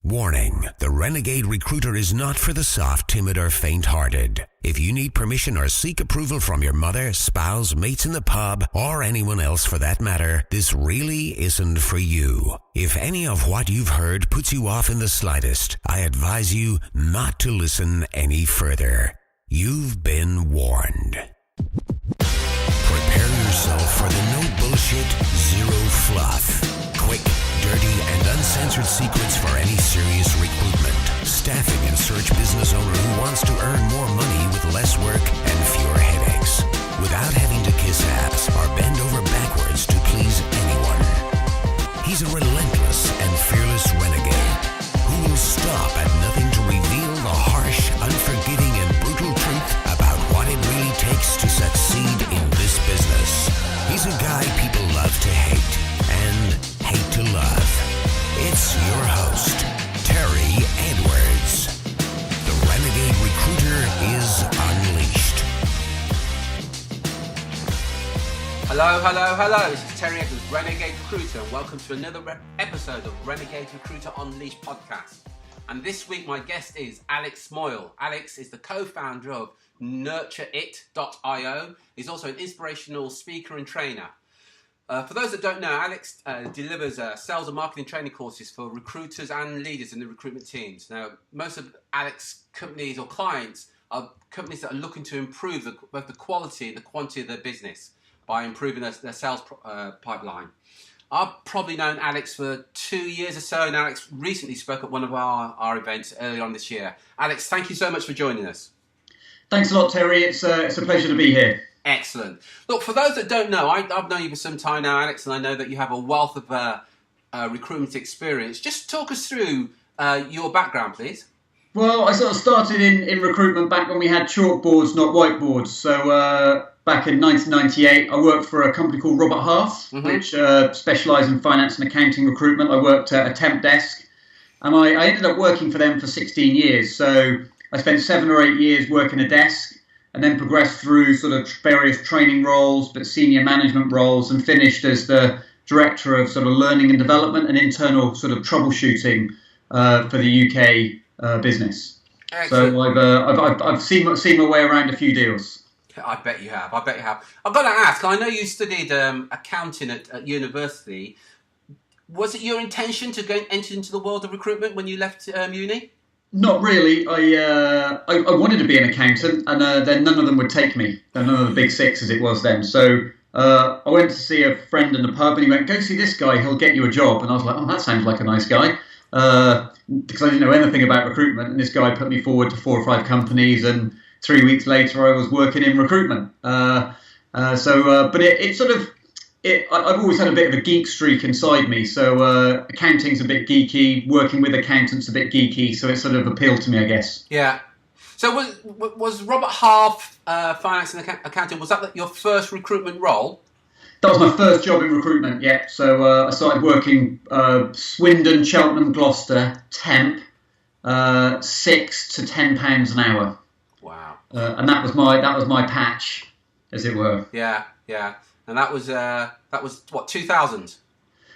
Warning, the Renegade Recruiter is not for the soft, timid, or faint-hearted. If you need permission or seek approval from your mother, spouse, mates in the pub, or anyone else for that matter, this really isn't for you. If any of what you've heard puts you off in the slightest, I advise you not to listen any further. You've been warned. Prepare yourself for the no bullshit, zero fluff. Quick, dirty, and uncensored secrets for any serious recruitment, staffing, and search business owner who wants to earn more money with less work and fewer headaches, without having to kiss ass or bend over backwards to please anyone. He's a relentless and fearless renegade who will stop at nothing to reveal the harsh, unforgiving, and brutal truth about what it really takes to succeed in this business. He's a guy people love to hate and hate to love. It's your host, Terry Edwards. The Renegade Recruiter is unleashed. Hello. This is Terry Edwards, Renegade Recruiter, and welcome to another episode of Renegade Recruiter Unleashed podcast. And this week my guest is Alex Moyles. Alex is the co-founder of nurturit.io. He's also an inspirational speaker and trainer. For those that don't know, Alex delivers sales and marketing training courses for recruiters and leaders in the recruitment teams. Now, most of Alex's companies or clients are companies that are looking to improve both the quality and the quantity of their business by improving their sales pipeline. I've probably known Alex for 2 years or so, and Alex recently spoke at one of our events earlier on this year. Alex, thank you so much for joining us. Thanks a lot, Terry. It's a pleasure to be here. Excellent. Look, for those that don't know, I've known you for some time now, Alex, and I know that you have a wealth of recruitment experience. Just talk us through your background, please. Well, I sort of started in recruitment back when we had chalkboards, not whiteboards. So back in 1998, I worked for a company called Robert Half, which specialised in finance and accounting recruitment. I worked at a temp desk, and I ended up working for them for 16 years. So I spent 7 or 8 years working a desk, and then progressed through sort of various training roles, but senior management roles, and finished as the director of sort of learning and development and internal sort of troubleshooting for the UK business. Excellent. So I've seen my way around a few deals. I bet you have. I've got to ask, I know you studied accounting at university. Was it your intention to enter into the world of recruitment when you left uni? Not really. I wanted to be an accountant, and then none of them would take me. None of the big six, as it was then. So I went to see a friend in the pub, and he went, "Go see this guy. He'll get you a job." And I was like, "Oh, that sounds like a nice guy," because I didn't know anything about recruitment. And this guy put me forward to 4 or 5 companies, and 3 weeks later, I was working in recruitment. But it sort of. I've always had a bit of a geek streak inside me, so accounting's a bit geeky, working with accountants a bit geeky, so it sort of appealed to me, I guess. Yeah. So was Robert Half finance and accounting, was that your first recruitment role? That was my first job in recruitment, yeah. So I started working Swindon, Cheltenham, Gloucester, temp, £6 to £10 an hour. Wow. And that was my patch, as it were. Yeah. And that was what, 2000?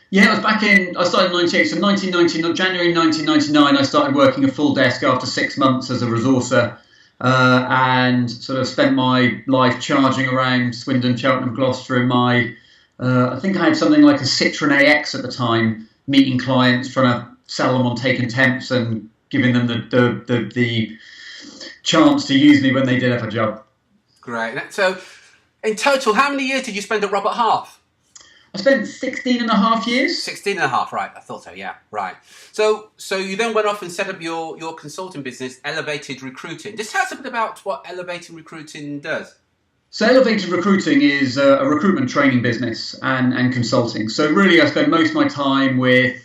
Yeah, it was I started in 98, so January 1999, I started working a full desk after 6 months as a resourcer, and sort of spent my life charging around Swindon, Cheltenham, Gloucester in my, I think I had something like a Citroen AX at the time, meeting clients, trying to sell them on taking temps and giving them the chance to use me when they did have a job. Great. So, in total, how many years did you spend at Robert Half? I spent 16 and a half years. 16 and a half, right. I thought so, yeah, right. So you then went off and set up your consulting business, Elevated Recruiting. Just tell us a bit about what Elevated Recruiting does. So Elevated Recruiting is a recruitment training business and consulting. So really I spend most of my time with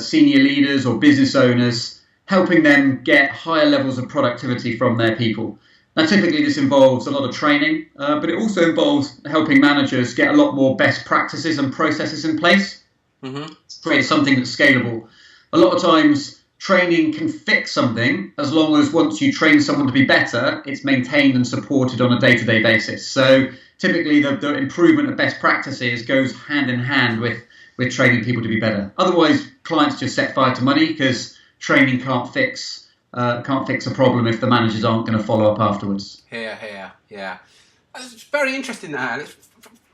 senior leaders or business owners, helping them get higher levels of productivity from their people. Now, typically this involves a lot of training, but it also involves helping managers get a lot more best practices and processes in place, create something that's scalable. A lot of times training can fix something as long as once you train someone to be better, it's maintained and supported on a day-to-day basis. So typically the improvement of best practices goes hand in hand with training people to be better. Otherwise, clients just set fire to money because training can't fix a problem if the managers aren't going to follow up afterwards. Yeah. It's very interesting, Alex.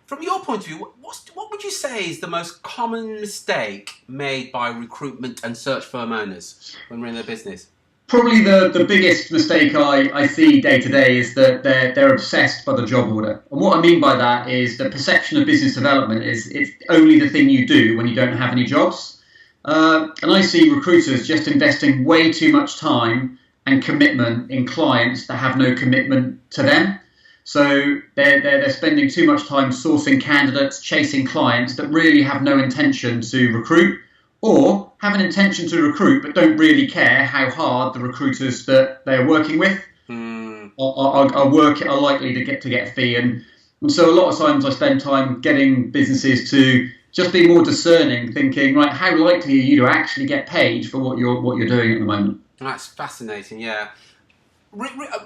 From your point of view, what would you say is the most common mistake made by recruitment and search firm owners when we're in their business? Probably the biggest mistake I see day to day is that they're obsessed by the job order. And what I mean by that is the perception of business development is it's only the thing you do when you don't have any jobs. And I see recruiters just investing way too much time and commitment in clients that have no commitment to them. So they're spending too much time sourcing candidates, chasing clients that really have no intention to recruit, or have an intention to recruit but don't really care how hard the recruiters that they're working with are likely to get a fee. And so a lot of times I spend time getting businesses to just be more discerning, thinking, right, how likely are you to actually get paid for what you're doing at the moment? That's fascinating, yeah.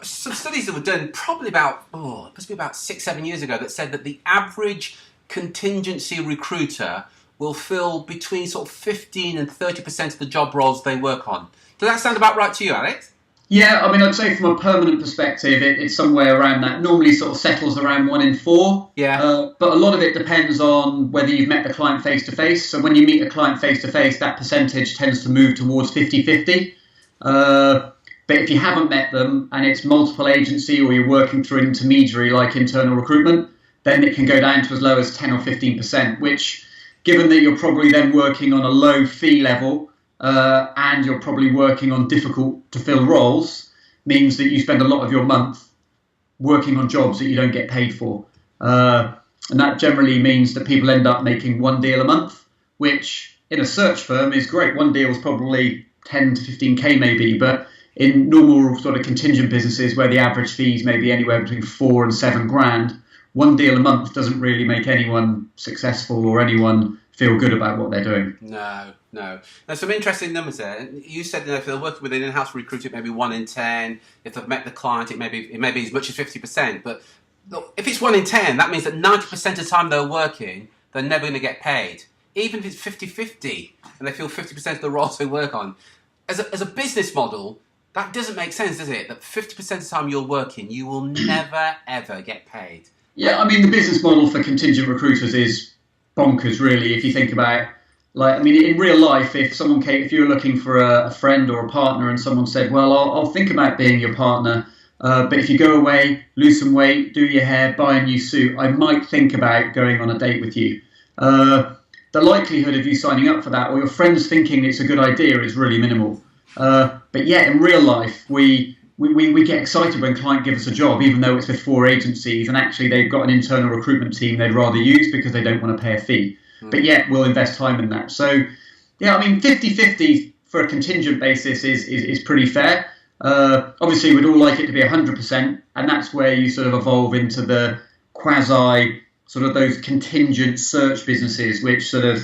Some studies that were done probably about, it must be about 6-7 years ago, that said that the average contingency recruiter will fill between sort of 15 and 30% of the job roles they work on. Does that sound about right to you, Alex? Yeah, I mean, I'd say from a permanent perspective, it's somewhere around that. Normally sort of settles around 1 in 4. Yeah. But a lot of it depends on whether you've met the client face-to-face. So when you meet a client face-to-face, that percentage tends to move towards 50-50. But if you haven't met them and it's multiple agency or you're working through an intermediary like internal recruitment, then it can go down to as low as 10 or 15%, which, given that you're probably then working on a low fee level and you're probably working on difficult to fill roles, means that you spend a lot of your month working on jobs that you don't get paid for. And that generally means that people end up making 1 deal a month, which in a search firm is great. 1 deal is probably 10 to 15K maybe, but in normal sort of contingent businesses where the average fees may be anywhere between 4 and 7 grand, 1 deal a month doesn't really make anyone successful or anyone feel good about what they're doing. No. There's some interesting numbers there. You said if they're working with an in-house recruiter, it may be 1 in 10. If they've met the client, it may be as much as 50%. But look, if it's 1 in 10, that means that 90% of the time they're working, they're never going to get paid. Even if it's 50-50 and they feel 50% of the roles they work on. As a business model, that doesn't make sense, does it? That 50% of the time you're working, you will never, ever get paid. Yeah, I mean, the business model for contingent recruiters is bonkers, really, if you think about, in real life, if you were looking for a friend or a partner and someone said, well, I'll think about being your partner, but if you go away, lose some weight, do your hair, buy a new suit, I might think about going on a date with you. The likelihood of you signing up for that or your friends thinking it's a good idea is really minimal. But yeah, in real life, we get excited when clients give us a job, even though it's with 4 agencies, and actually they've got an internal recruitment team they'd rather use because they don't want to pay a fee. But yet we'll invest time in that. So yeah, I mean, 50-50 for a contingent basis is pretty fair. Obviously, we'd all like it to be 100%, and that's where you sort of evolve into the quasi sort of those contingent search businesses, which sort of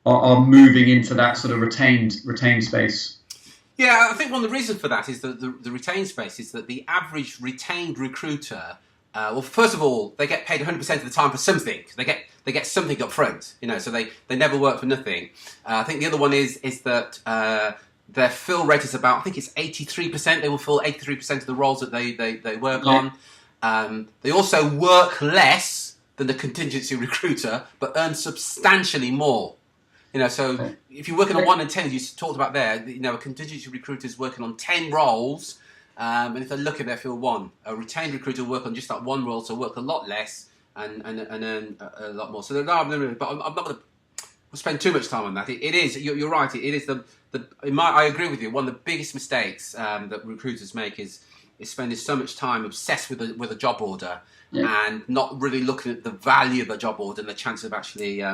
are moving into that sort of retained space. Yeah, I think one of the reasons for that is that the retained space is that the average retained recruiter, well, first of all, they get paid 100% of the time for something. They get something up front, so they never work for nothing. I think the other one is that their fill rate is about, I think it's 83%. They will fill 83% of the roles that they work on. They also work less than the contingency recruiter, but earn substantially more. So if you're working on 1 in 10, as you talked about there, a contingency recruiter is working on 10 roles, and if they're lucky, they fill 1. A retained recruiter will work on just that 1 role, so work a lot less and earn a lot more. So but I'm not going to spend too much time on that. It is, you're right, it is I agree with you, one of the biggest mistakes that recruiters make is spending so much time obsessed with a job order and not really looking at the value of the job order and the chance of actually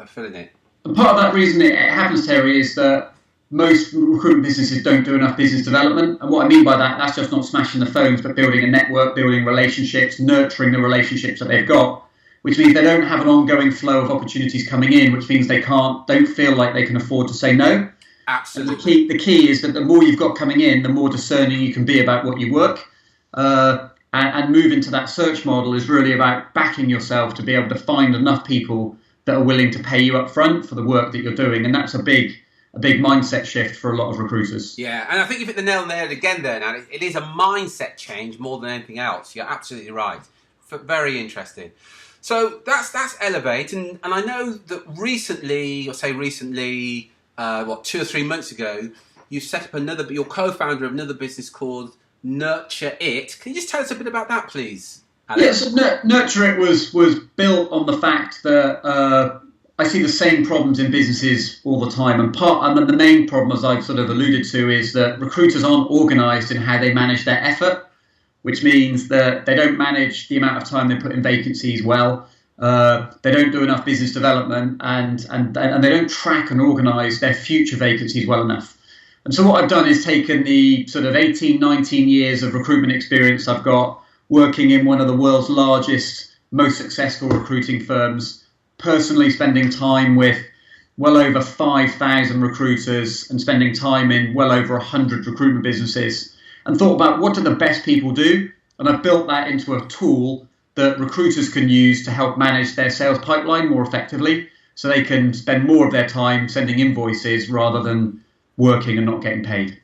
filling it. And part of that reason it happens, Terry, is that most recruitment businesses don't do enough business development. And what I mean by that's just not smashing the phones, but building a network, building relationships, nurturing the relationships that they've got, which means they don't have an ongoing flow of opportunities coming in, which means they don't feel like they can afford to say no. Absolutely. And the key is that the more you've got coming in, the more discerning you can be about what you work. And move into that search model is really about backing yourself to be able to find enough people that are willing to pay you up front for the work that you're doing. And that's a big a big mindset shift for a lot of recruiters. Yeah, and I think you hit the nail on the head again there, now. It is a mindset change more than anything else. You're absolutely right. Very interesting. So that's Elevate, and I know that recently, 2 or 3 months ago, you set up you're co-founder of another business called Nurture It. Can you just tell us a bit about that, please, Alex? Yes, Nurture It was built on the fact that I see the same problems in businesses all the time, and the main problem, as I've sort of alluded to, is that recruiters aren't organised in how they manage their effort, which means that they don't manage the amount of time they put in vacancies well. They don't do enough business development, and they don't track and organise their future vacancies well enough. And so what I've done is taken the sort of 18, 19 years of recruitment experience I've got working in one of the world's largest, most successful recruiting firms, personally spending time with well over 5,000 recruiters and spending time in well over 100 recruitment businesses, and thought about what do the best people do, and I've built that into a tool that recruiters can use to help manage their sales pipeline more effectively, so they can spend more of their time sending invoices rather than working and not getting paid.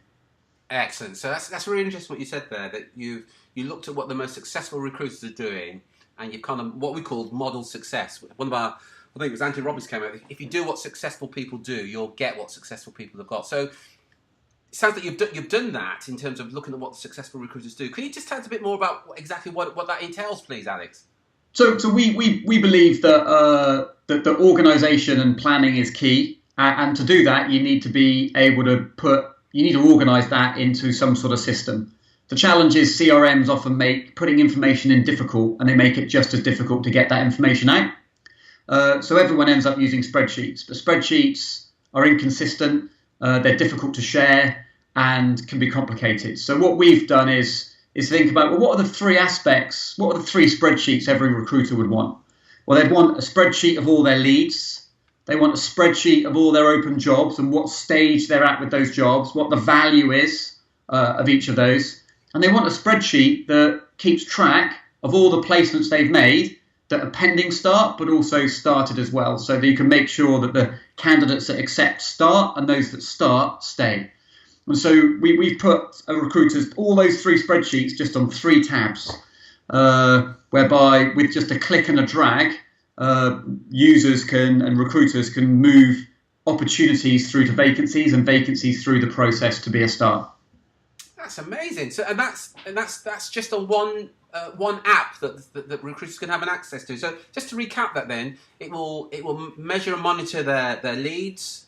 Excellent. So that's really interesting what you said there, that you looked at what the most successful recruiters are doing, and you've kind of what we call model success. One of our, I think it was Anthony Robbins came out, if you do what successful people do, you'll get what successful people have got. So it sounds like you've done that in terms of looking at what the successful recruiters do. Can you just tell us a bit more about exactly what that entails, please, Alex? So we believe that the organisation and planning is key, and to do that, you need to be able to organise that into some sort of system. The challenge is CRMs often make putting information in difficult, and they make it just as difficult to get that information out. So everyone ends up using spreadsheets, but spreadsheets are inconsistent, they're difficult to share, and can be complicated. So what we've done is think about, well, what are the three spreadsheets every recruiter would want? Well, they'd want a spreadsheet of all their leads. They want a spreadsheet of all their open jobs and what stage they're at with those jobs, what the value is of each of those. And they want a spreadsheet that keeps track of all the placements they've made that are pending start, but also started as well, so that you can make sure that the candidates that accept start and those that start stay. And so we've put recruiters, all those three spreadsheets, just on 3 tabs, whereby with just a click and a drag, users and recruiters can move opportunities through to vacancies and vacancies through the process to be a start. That's amazing. So and that's just on one app that recruiters can have an access to. So just to recap that, then it will measure and monitor their leads,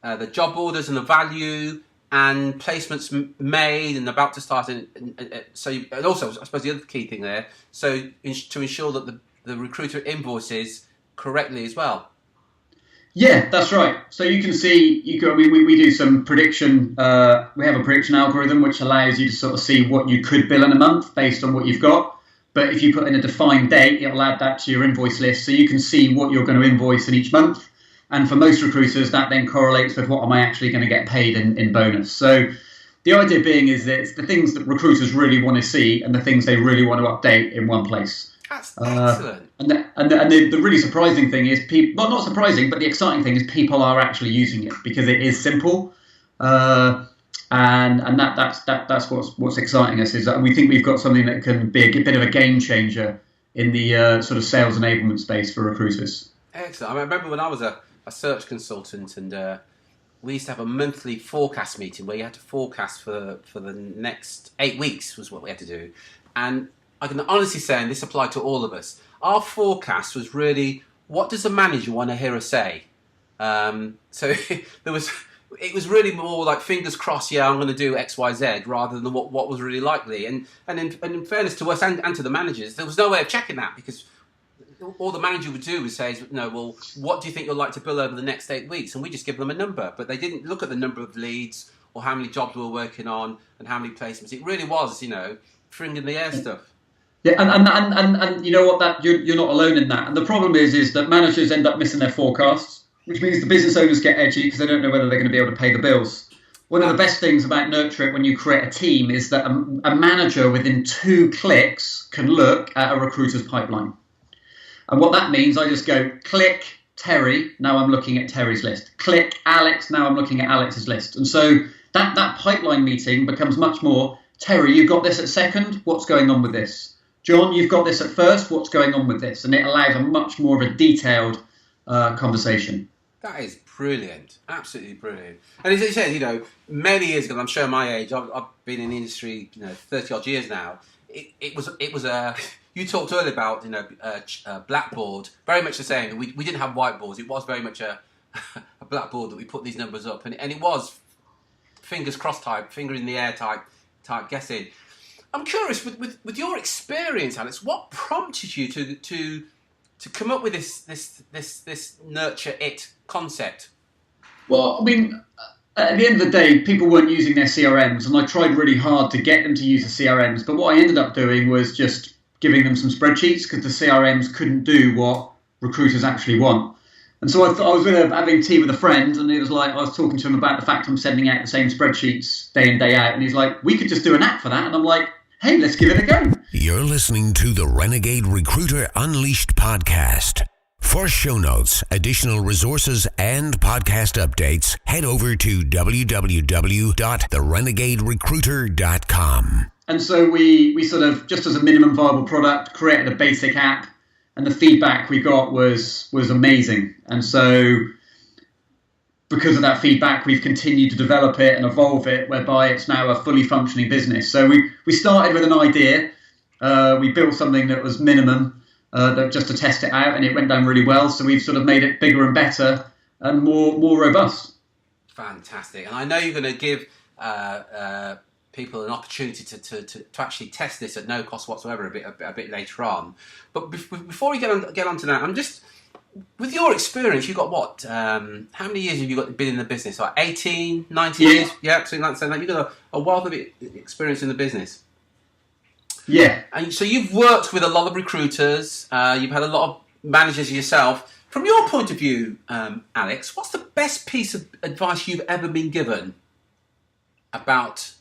the job orders and the value, and placements made and about to start. And also, I suppose the other key thing there, so to ensure that the recruiter invoices correctly as well. Yeah, that's right. So you can see, we do some prediction. We have a prediction algorithm which allows you to sort of see what you could bill in a month based on what you've got. But if you put in a defined date, it'll add that to your invoice list, so you can see what you're going to invoice in each month. And for most recruiters, that then correlates with what am I actually going to get paid in bonus. So the idea being is that it's the things that recruiters really want to see and the things they really want to update in one place. That's excellent. And the really surprising thing is, not surprising, but the exciting thing is people are actually using it because it is simple. And that's what's exciting us, is that we think we've got something that can be a bit of a game changer in the sort of sales enablement space for recruiters. Excellent. I remember when I was a search consultant, and we used to have a monthly forecast meeting where you had to forecast for the next 8 weeks was what we had to do. And I can honestly say, and this applied to all of us, our forecast was really, what does the manager want to hear us say? So it was really more like fingers crossed, yeah, I'm going to do X, Y, Z, rather than what was really likely. And in fairness to us and to the managers, there was no way of checking that, because all the manager would do was say, no, well, what do you think you'll like to bill over the next 8 weeks? And we just give them a number. But they didn't look at the number of leads or how many jobs we were working on and how many placements. It really was, fring in the air stuff. Yeah, and you know what, that you're not alone in that. And the problem is that managers end up missing their forecasts, which means the business owners get edgy because they don't know whether they're going to be able to pay the bills. One of the best things about Nurture It when you create a team is that a manager within 2 clicks can look at a recruiter's pipeline. And what that means, I just go click Terry, now I'm looking at Terry's list. Click Alex, now I'm looking at Alex's list. And so that pipeline meeting becomes much more, Terry, you've got this at second, what's going on with this? John, you've got this at first, what's going on with this? And it allows a much more of a detailed conversation. That is brilliant, absolutely brilliant. And as you said, many years ago, I'm showing my age, I've been in the industry, 30 odd years now. It was you talked earlier about, blackboard, very much the same. We didn't have whiteboards. It was very much a blackboard that we put these numbers up. And it was fingers crossed type, finger in the air type guessing. I'm curious, with your experience, Alex, what prompted you to come up with this nurture it concept? Well, I mean, at the end of the day, people weren't using their CRMs, and I tried really hard to get them to use the CRMs. But what I ended up doing was just giving them some spreadsheets, because the CRMs couldn't do what recruiters actually want. And so I was having tea with a friend, and it was like, I was talking to him about the fact I'm sending out the same spreadsheets day in, day out. And he's like, we could just do an app for that. And I'm like, hey, let's give it a go. You're listening to the Renegade Recruiter Unleashed podcast. For show notes, additional resources, and podcast updates, head over to www.therenegaderecruiter.com. And so we sort of, just as a minimum viable product, created a basic app, and the feedback we got was amazing. And so because of that feedback, we've continued to develop it and evolve it, whereby it's now a fully functioning business. So we started with an idea. We built something that was minimum, just to test it out, and it went down really well. So we've sort of made it bigger and better and more robust. Fantastic. And I know you're going to give people an opportunity to actually test this at no cost whatsoever a bit later on. But before we get on to that, I'm just, with your experience, you've got what? How many years have you been in the business? Like 18, 19 years? Yeah, something like that. You've got a wealth of experience in the business. Yeah. And so you've worked with a lot of recruiters. You've had a lot of managers yourself. From your point of view, Alex, what's the best piece of advice you've ever been given about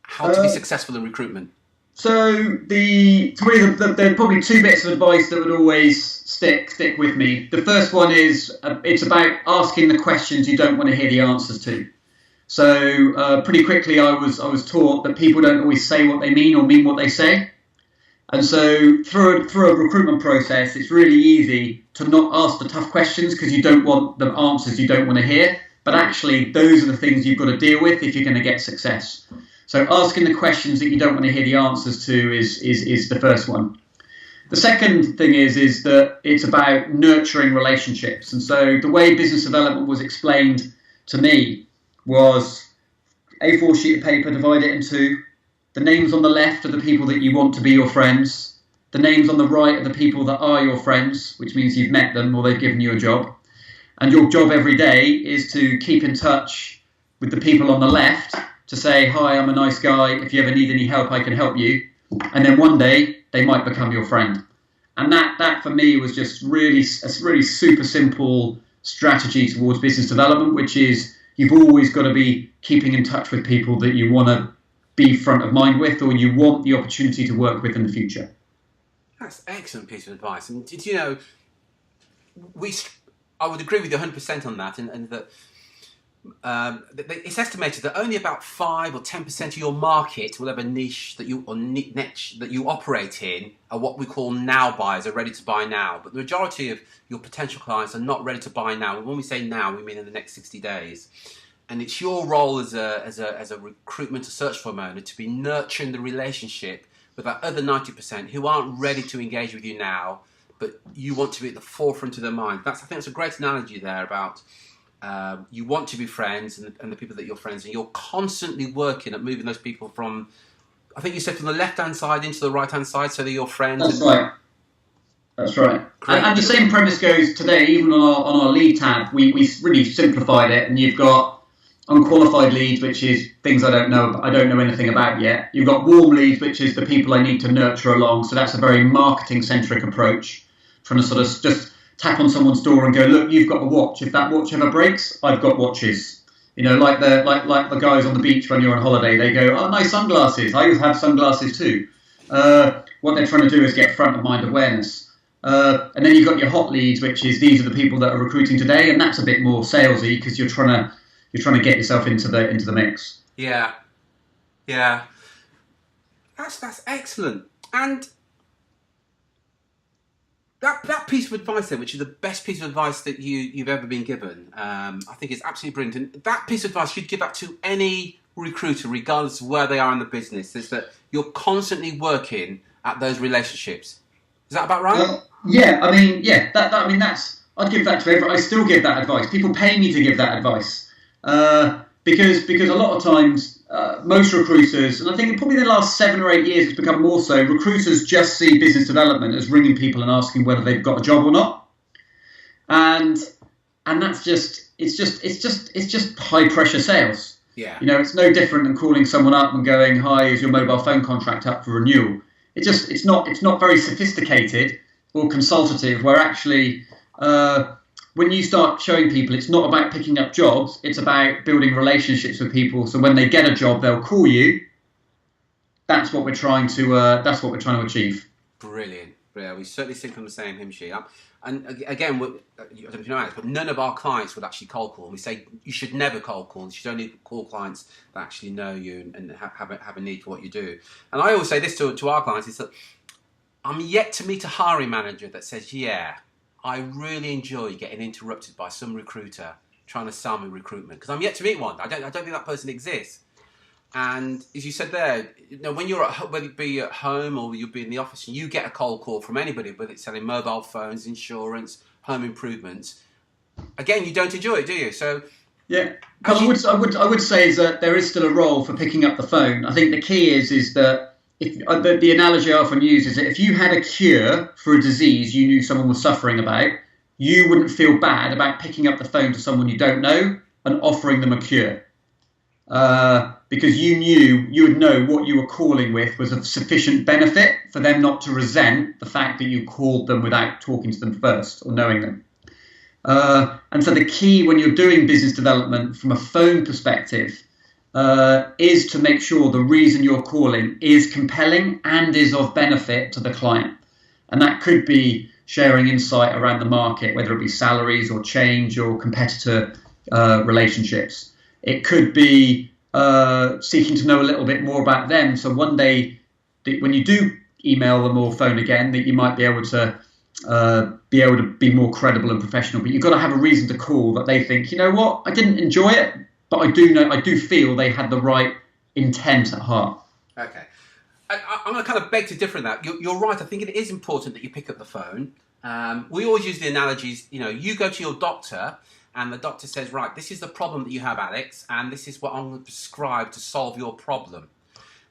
how to be successful in recruitment? So there are probably two bits of advice that would always stick with me. The first one is it's about asking the questions you don't want to hear the answers to. So pretty quickly I was taught that people don't always say what they mean or mean what they say. And so through a recruitment process, it's really easy to not ask the tough questions because you don't want the answers you don't want to hear. But actually, those are the things you've got to deal with if you're going to get success. So asking the questions that you don't want to hear the answers to is the first one. The second thing is that it's about nurturing relationships. And so the way business development was explained to me was A4 sheet of paper, divide it in two. The names on the left are the people that you want to be your friends. The names on the right are the people that are your friends, which means you've met them or they've given you a job. And your job every day is to keep in touch with the people on the left to say, hi, I'm a nice guy. If you ever need any help, I can help you. And then one day they might become your friend. And that for me was just a really super simple strategy towards business development, which is you've always got to be keeping in touch with people that you want to be front of mind with or you want the opportunity to work with in the future. That's an excellent piece of advice. And did you know, I would agree with you 100% on that, and that it's estimated that only about 5 or 10% of your market will have a niche that you operate in are what we call now buyers, are ready to buy now. But the majority of your potential clients are not ready to buy now. And when we say now, we mean in the next 60 days. And it's your role as a recruitment, a search firm owner, to be nurturing the relationship with that other 90% who aren't ready to engage with you now, but you want to be at the forefront of their mind. I think that's a great analogy there about you want to be friends and the people that you're friends, and you're constantly working at moving those people from, I think you said, from the left-hand side into the right-hand side, so they're your friends. That's right. That's right. And the same premise goes today, even on our lead tab, we really simplified it, and you've got unqualified leads, which is things I don't know anything about yet. You've got warm leads, which is the people I need to nurture along. So that's a very marketing-centric approach, trying to sort of just tap on someone's door and go, look, you've got a watch. If that watch ever breaks, I've got watches. You know, like the guys on the beach when you're on holiday, they go, oh, nice sunglasses. I have sunglasses too. What they're trying to do is get front of mind awareness. And then you've got your hot leads, which is these are the people that are recruiting today, and that's a bit more salesy because you're trying to get yourself into the mix. Yeah, that's excellent. And that piece of advice then, which is the best piece of advice that you've ever been given, I think is absolutely brilliant. And that piece of advice, you'd give that to any recruiter, regardless of where they are in the business, is that you're constantly working at those relationships. Is that about right? I'd give that to everyone. I still give that advice. People pay me to give that advice because a lot of times most recruiters, and I think probably in the last 7 or 8 years it's become more so, recruiters just see business development as ringing people and asking whether they've got a job or not, and that's it's just high pressure sales. Yeah. It's no different than calling someone up and going, "Hi, is your mobile phone contract up for renewal?" It's not very sophisticated or consultative. Where actually, when you start showing people, it's not about picking up jobs. It's about building relationships with people. So when they get a job, they'll call you. That's what we're trying to achieve. Brilliant. We certainly sing from the same hymn sheet. And again, I don't know if you know Alex, but none of our clients would actually cold call. We say you should never cold call. You should only call clients that actually know you and have a need for what you do. And I always say this to our clients, is that I'm yet to meet a hiring manager that says, yeah, I really enjoy getting interrupted by some recruiter trying to sell me recruitment, because I'm yet to meet one. I don't think that person exists. And as you said there, when you're whether it be at home or you'll be in the office and you get a cold call from anybody, whether it's selling mobile phones, insurance, home improvements, again, you don't enjoy it, do you? So yeah, I would say is that there is still a role for picking up the phone. I think the key is that the analogy I often use is that if you had a cure for a disease you knew someone was suffering about, you wouldn't feel bad about picking up the phone to someone you don't know and offering them a cure. Because you would know what you were calling with was of sufficient benefit for them not to resent the fact that you called them without talking to them first or knowing them. And so the key when you're doing business development from a phone perspective is to make sure the reason you're calling is compelling and is of benefit to the client. And that could be sharing insight around the market, whether it be salaries or change or competitor relationships. It could be seeking to know a little bit more about them. So one day, when you do email them or phone again, that you might be able to be more credible and professional. But you've got to have a reason to call that they think, you know what, I didn't enjoy it, but I do feel they had the right intent at heart. Okay. I'm going to kind of beg to differ in that. You're right. I think it is important that you pick up the phone. We always use the analogies, you go to your doctor and the doctor says, right, this is the problem that you have, Alex, and this is what I'm going to prescribe to solve your problem.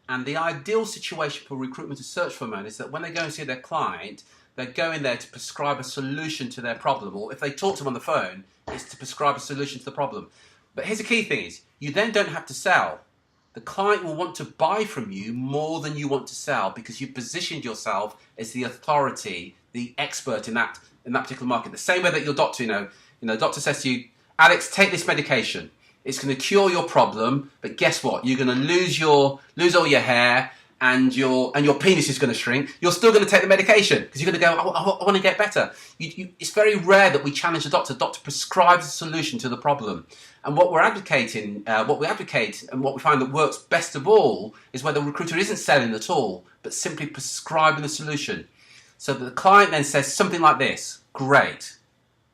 And the ideal situation for recruitment to search firm is that when they go and see their client, they're going there to prescribe a solution to their problem. Or if they talk to them on the phone, it's to prescribe a solution to the problem. But here's the key thing is, you then don't have to sell. The client will want to buy from you more than you want to sell because you've positioned yourself as the authority, the expert in that particular market. The same way that your doctor, the doctor says to you, Alex, take this medication. It's going to cure your problem, but guess what? You're going to lose all your hair and your penis is going to shrink. You're still going to take the medication because you're going to go, I want to get better. It's very rare that we challenge the doctor. The doctor prescribes a solution to the problem. And what we advocate and what we find that works best of all is where the recruiter isn't selling at all, but simply prescribing the solution. So that the client then says something like this, great.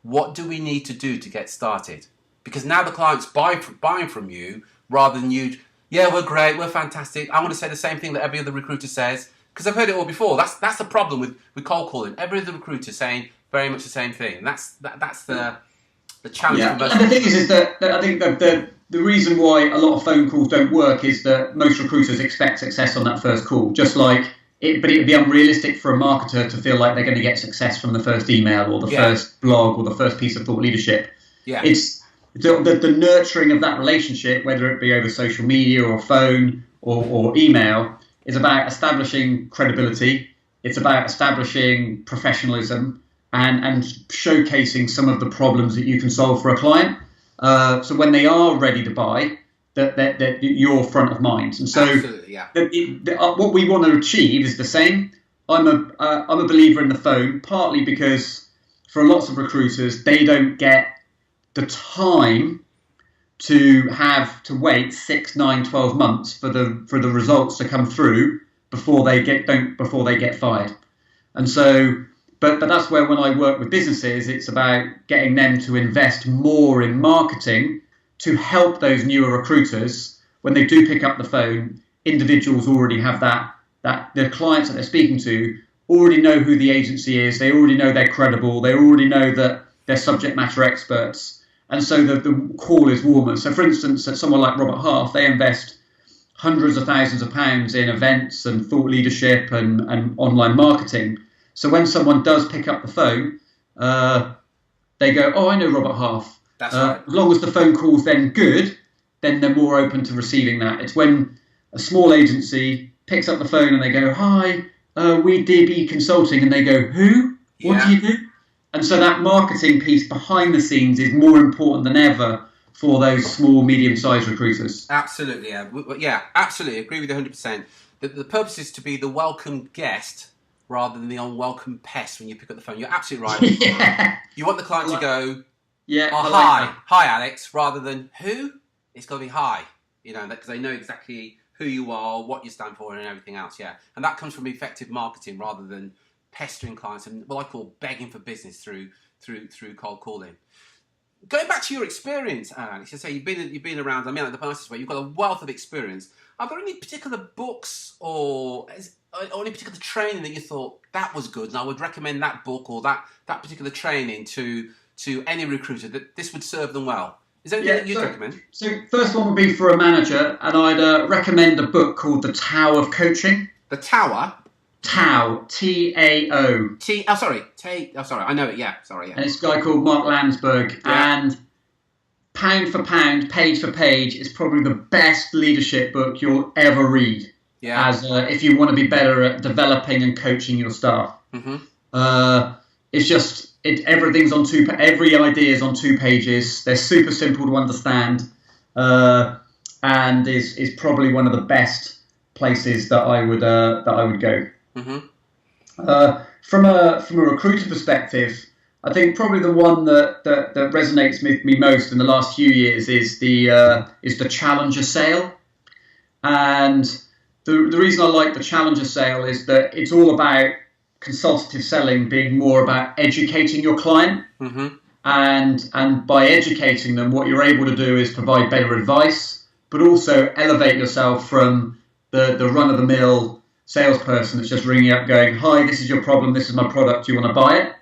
What do we need to do to get started? Because now the client's buying from you rather than you, yeah, we're great, we're fantastic. I want to say the same thing that every other recruiter says because I've heard it all before. That's the problem with cold calling. Every other recruiter saying very much the same thing. And that's the challenge. Yeah. For most And the thing is that I think that the reason why a lot of phone calls don't work is that most recruiters expect success on that first call, just like. But it would be unrealistic for a marketer to feel like they're going to get success from the first email or the first blog or the first piece of thought leadership. Yeah. It's the nurturing of that relationship, whether it be over social media or phone or email, is about establishing credibility. It's about establishing professionalism and showcasing some of the problems that you can solve for a client. So when they are ready to buy, that you're front of mind. And so absolutely, yeah. what we want to achieve is the same, I'm a believer in the phone, partly because for lots of recruiters, they don't get the time to have to wait 6, 9, 12 months for the results to come through before they get fired. And so, but that's where when I work with businesses, it's about getting them to invest more in marketing to help those newer recruiters when they do pick up the phone. Individuals already have that the clients that they're speaking to already know who the agency is. They already know they're credible. They already know that they're subject matter experts. And so the call is warmer. So, for instance, at someone like Robert Half, they invest hundreds of thousands of pounds in events and thought leadership and online marketing. So when someone does pick up the phone, they go, "Oh, I know Robert Half." That's right. As long as the phone call's then good, then they're more open to receiving that. It's when a small agency picks up the phone and they go, "Hi, we DB Consulting," and they go, "Who? What do you do?" And so that marketing piece behind the scenes is more important than ever for those small, medium-sized recruiters. Absolutely, yeah, absolutely. Agree with you 100%. The purpose is to be the welcome guest rather than the unwelcome pest when you pick up the phone. You're absolutely right. Yeah. You want the client to go, Yeah, hi Alex, rather than who? It's got to be hi, because they know exactly who you are, what you stand for, and everything else. Yeah, and that comes from effective marketing rather than pestering clients and what I call begging for business through cold calling. Going back to your experience, Alex, you say you've been around. I mean, like the nicest way, you've got a wealth of experience. Are there any particular books or any particular training that you thought that was good, and I would recommend that book or that particular training to any recruiter that this would serve them well? Is there anything that you'd recommend? So first one would be for a manager, and I'd recommend a book called The Tao of Coaching. The Tower? Tao, T-A-O. Sorry, I know it, yeah, sorry. Yeah. And it's a guy called Mark Landsberg, and pound for pound, page for page, it's probably the best leadership book you'll ever read. Yeah. As if you want to be better at developing and coaching your staff. Mm-hmm. It's just everything's on every idea is on 2 pages. They're super simple to understand, and is probably one of the best places that I would go. Mm-hmm. From a recruiter perspective, I think probably the one that resonates with me most in the last few years is the Challenger sale. And the reason I like the Challenger sale is that it's all about consultative selling being more about educating your client. Mm-hmm. And by educating them, what you're able to do is provide better advice, but also elevate yourself from the run-of-the-mill salesperson that's just ringing up going, "Hi, this is your problem, this is my product, do you want to buy it?"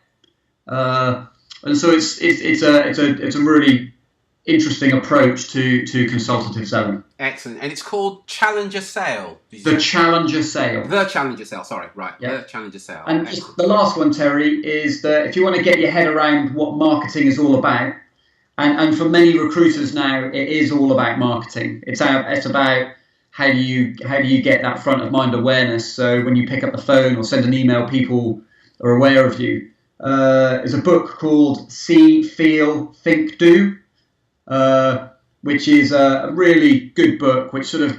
And so it's a really interesting approach to consultative selling. Excellent. And it's called Challenger Sale. The Challenger Sale. The Challenger Sale, sorry, right. Yeah. The Challenger Sale. And just the last one, Terry, is that if you want to get your head around what marketing is all about, and for many recruiters now, it is all about marketing. It's about how do you get that front of mind awareness, so when you pick up the phone or send an email, people are aware of you. There's a book called See, Feel, Think, Do, which is a really good book, which sort of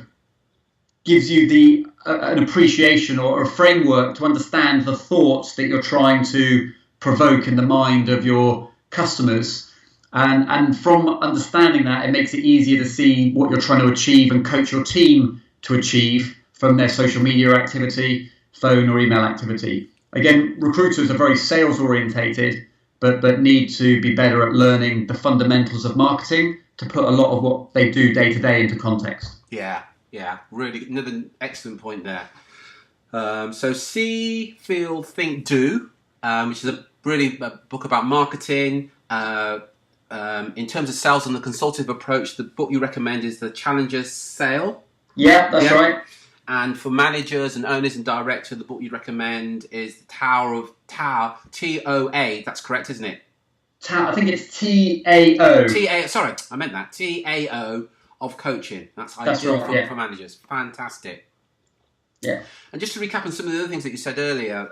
gives you an appreciation or a framework to understand the thoughts that you're trying to provoke in the mind of your customers. And from understanding that, it makes it easier to see what you're trying to achieve and coach your team to achieve from their social media activity, phone or email activity. Again, recruiters are very sales orientated, but need to be better at learning the fundamentals of marketing to put a lot of what they do day to day into context. Yeah, really another excellent point there. So See, Feel, Think, Do, which is a brilliant book about marketing. In terms of sales and the consultative approach, the book you recommend is The Challenger Sale. Yeah, that's right. And for managers and owners and directors, the book you'd recommend is The Tower, T-O-A. That's correct, isn't it? I think it's T-A-O. Sorry, I meant that. T-A-O of coaching. That's ideal for managers. Fantastic. Yeah. And just to recap on some of the other things that you said earlier,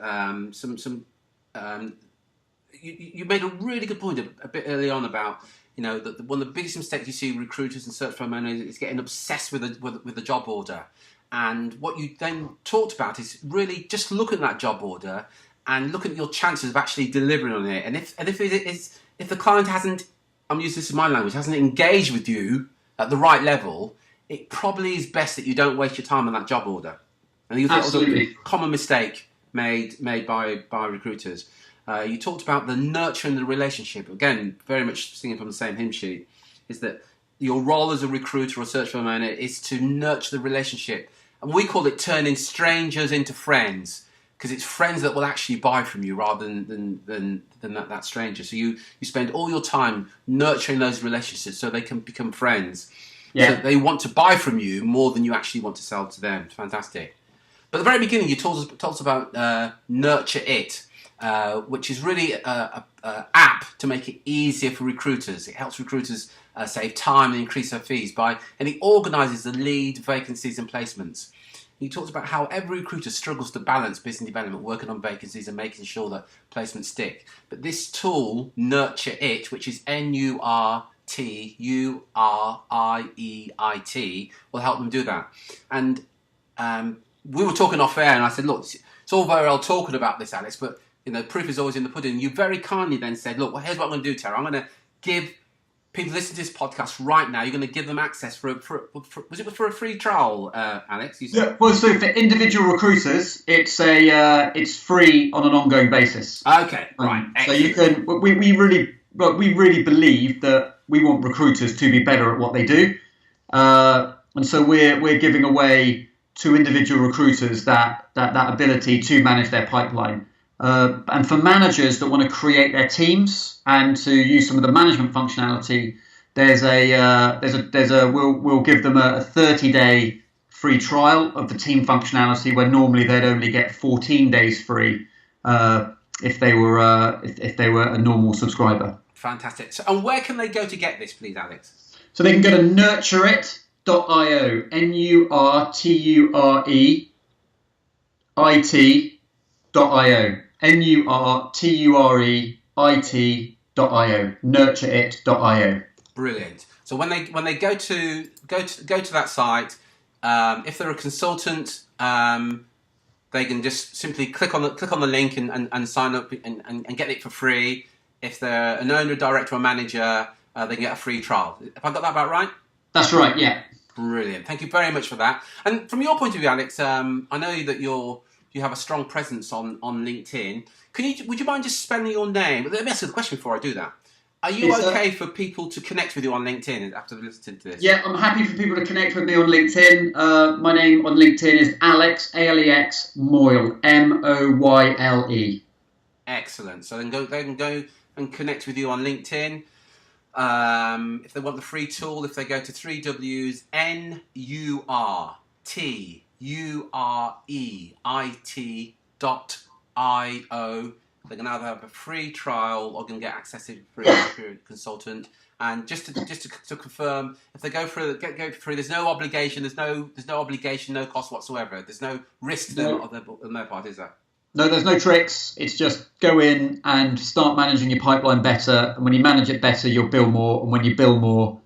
you made a really good point a bit early on about, that one of the biggest mistakes you see recruiters and search firm owners is getting obsessed with the job order. And what you then talked about is really just look at that job order and look at your chances of actually delivering on it. And if the client hasn't, I'm using this in my language, hasn't engaged with you at the right level, it probably is best that you don't waste your time on that job order. And you thought it was a common mistake made by recruiters. You talked about the nurturing the relationship. Again, very much singing from the same hymn sheet, is that your role as a recruiter or search firm owner is to nurture the relationship. And we call it turning strangers into friends, because it's friends that will actually buy from you rather than that stranger. So you spend all your time nurturing those relationships so they can become friends. Yeah. So they want to buy from you more than you actually want to sell to them. It's fantastic. But at the very beginning, you told us about Nurture It, which is really an app to make it easier for recruiters. It helps recruiters save time and increase their fees and it organises the lead, vacancies and placements. You talked about how every recruiter struggles to balance business development, working on vacancies and making sure that placements stick. But this tool, Nurture It, which is NURTURIEIT, will help them do that. And we were talking off air and I said, look, it's all very well talking about this, Alex, but proof is always in the pudding. You very kindly then said, look, well, here's what I'm going to do, Tara. I'm going to give people listening to this podcast right now, you're going to give them access for a free trial, Alex? You said? Yeah, well, so for individual recruiters, it's free on an ongoing basis. Okay, right. So you can. We really believe that we want recruiters to be better at what they do, and so we're giving away to individual recruiters that ability to manage their pipeline. And for managers that want to create their teams and to use some of the management functionality, we'll give them a 30-day free trial of the team functionality, where normally they'd only get 14 days free if they were a normal subscriber. Fantastic. So, and where can they go to get this, please, Alex? So they can go to nurtureit.io, NURTUREIT.io. NURTUREIT.io, nurtureit.io. Brilliant. So when they go to that site, if they're a consultant, they can just simply click on the link and sign up and get it for free. If they're an owner, director, or manager, they can get a free trial. Have I got that about right? That's right. Yeah. Brilliant. Thank you very much for that. And from your point of view, Alex, I know that you have a strong presence on LinkedIn. Would you mind just spelling your name? Let me ask you the question before I do that. Are you okay for people to connect with you on LinkedIn after listening to this? Yeah, I'm happy for people to connect with me on LinkedIn. My name on LinkedIn is Alex, ALEX, Moyle, MOYLE. Excellent. So they can go and connect with you on LinkedIn. If they want the free tool, if they go to 3Ws, NURTUREIT.io, they can either have a free trial or can get access to a consultant. And just to confirm, if they go through, there's no obligation, there's no obligation, no cost whatsoever. There's no risk on their part, is there? No, there's no tricks. It's just go in and start managing your pipeline better. And when you manage it better, you'll bill more. And when you bill more,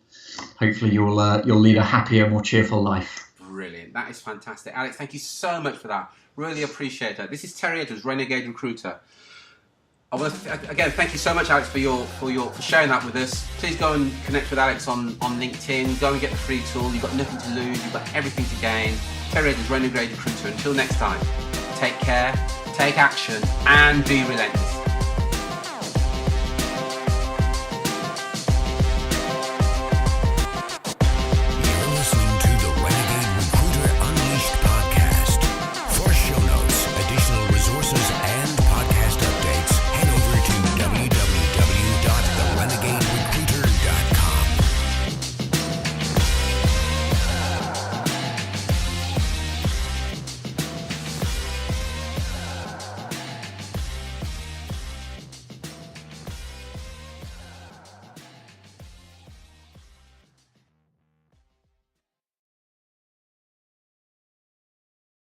hopefully you'll lead a happier, more cheerful life. Brilliant. That is fantastic. Alex, thank you so much for that. Really appreciate it. This is Terry Edwards, Renegade Recruiter. I want to again thank you so much, Alex, for sharing that with us. Please go and connect with Alex on LinkedIn. Go and get the free tool. You've got nothing to lose. You've got everything to gain. Terry Edwards, Renegade Recruiter. Until next time, take care, take action, and be relentless.